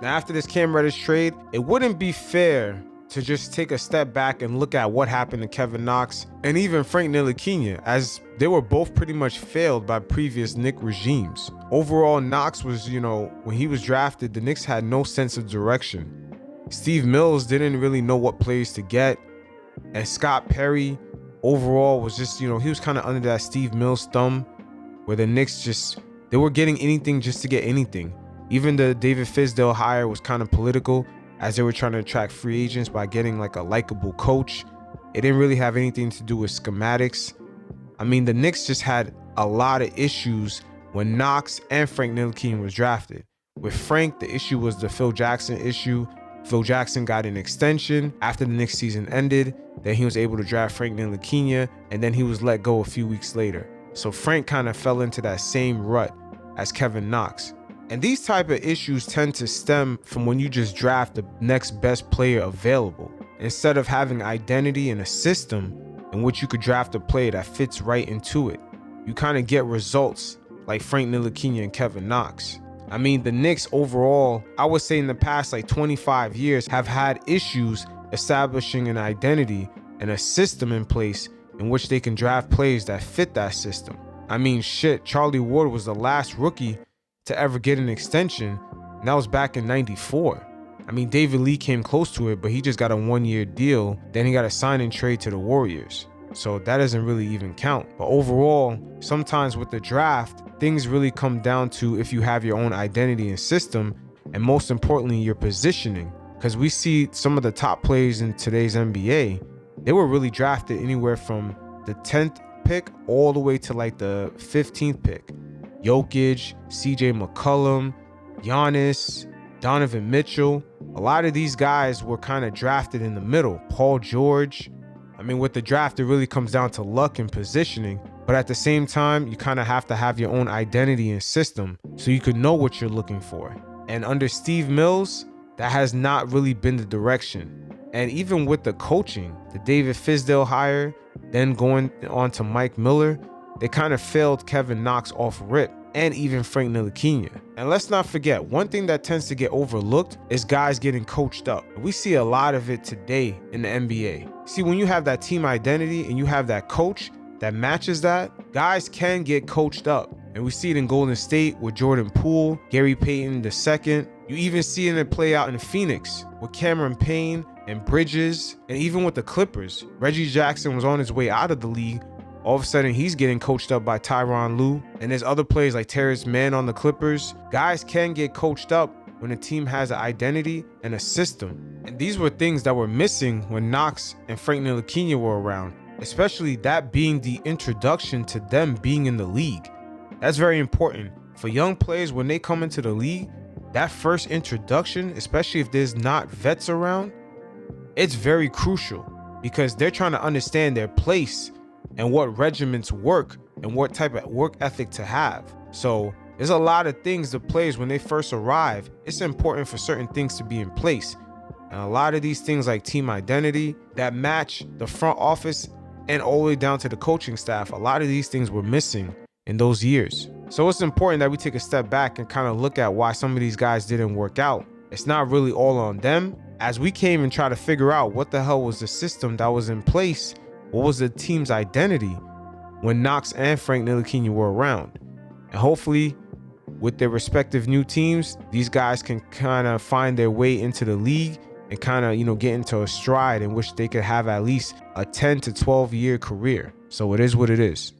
Now, after this Cam Reddish trade, it wouldn't be fair to just take a step back and look at what happened to Kevin Knox and even Frank Nitlikina, as they were both pretty much failed by previous Knicks regimes. Overall, Knox was, when he was drafted, the Knicks had no sense of direction. Steve Mills didn't really know what players to get, and Scott Perry overall was just, he was kind of under that Steve Mills thumb, where the Knicks they were getting anything just to get anything. Even the David Fizdale hire was kind of political, as they were trying to attract free agents by getting like a likable coach. It didn't really have anything to do with schematics. I mean, the Knicks just had a lot of issues when Knox and Frank Ntilikina was drafted. With Frank, the issue was the Phill Jackson issue. Phill Jackson got an extension after the Knicks season ended. Then he was able to draft Frank Ntilikina, and then he was let go a few weeks later. So Frank kind of fell into that same rut as Kevin Knox. And these type of issues tend to stem from when you just draft the next best player available, instead of having identity and a system in which you could draft a player that fits right into it. You kind of get results like Frank Ntilikina and Kevin Knox. I mean, the Knicks overall, I would say in the past like 25 years, have had issues establishing an identity and a system in place in which they can draft players that fit that system. I mean, shit, Charlie Ward was the last rookie to ever get an extension, and that was back in '94. I mean, David Lee came close to it, but he just got a 1-year deal. Then he got a sign and trade to the Warriors. So that doesn't really even count. But overall, sometimes with the draft, things really come down to if you have your own identity and system, and most importantly, your positioning. Because we see some of the top players in today's NBA, they were really drafted anywhere from the 10th pick all the way to like the 15th pick. Jokic, CJ McCollum, Giannis, Donovan Mitchell. A lot of these guys were kind of drafted in the middle. Paul George. I mean, with the draft, it really comes down to luck and positioning. But at the same time, you kind of have to have your own identity and system so you can know what you're looking for. And under Steve Mills, that has not really been the direction. And even with the coaching, the David Fizdale hire, then going on to Mike Miller, they kind of failed Kevin Knox off rip, and even Frank Ntilikina. And let's not forget, one thing that tends to get overlooked is guys getting coached up. We see a lot of it today in the NBA. See, when you have that team identity and you have that coach that matches that, guys can get coached up. And we see it in Golden State with Jordan Poole, Gary Payton II. You even see it play out in Phoenix with Cameron Payne and Bridges, and even with the Clippers. Reggie Jackson was on his way out of the league. All of a sudden, he's getting coached up by Tyronn Lue. And there's other players like Terrence Mann on the Clippers. Guys can get coached up when a team has an identity and a system. And these were things that were missing when Knox and Frank Ntilikina were around, especially that being the introduction to them being in the league. That's very important. For young players, when they come into the league, that first introduction, especially if there's not vets around, it's very crucial because they're trying to understand their place and what regiments work and what type of work ethic to have. So there's a lot of things the players, when they first arrive, it's important for certain things to be in place. And a lot of these things like team identity that match the front office and all the way down to the coaching staff, a lot of these things were missing in those years. So it's important that we take a step back and kind of look at why some of these guys didn't work out. It's not really all on them. As we came and try to figure out what the hell was the system that was in place, what was the team's identity when Knox and Frank Ntilikina were around. And hopefully, with their respective new teams, these guys can kind of find their way into the league and kind of, get into a stride in which they could have at least a 10 to 12 year career. So it is what it is.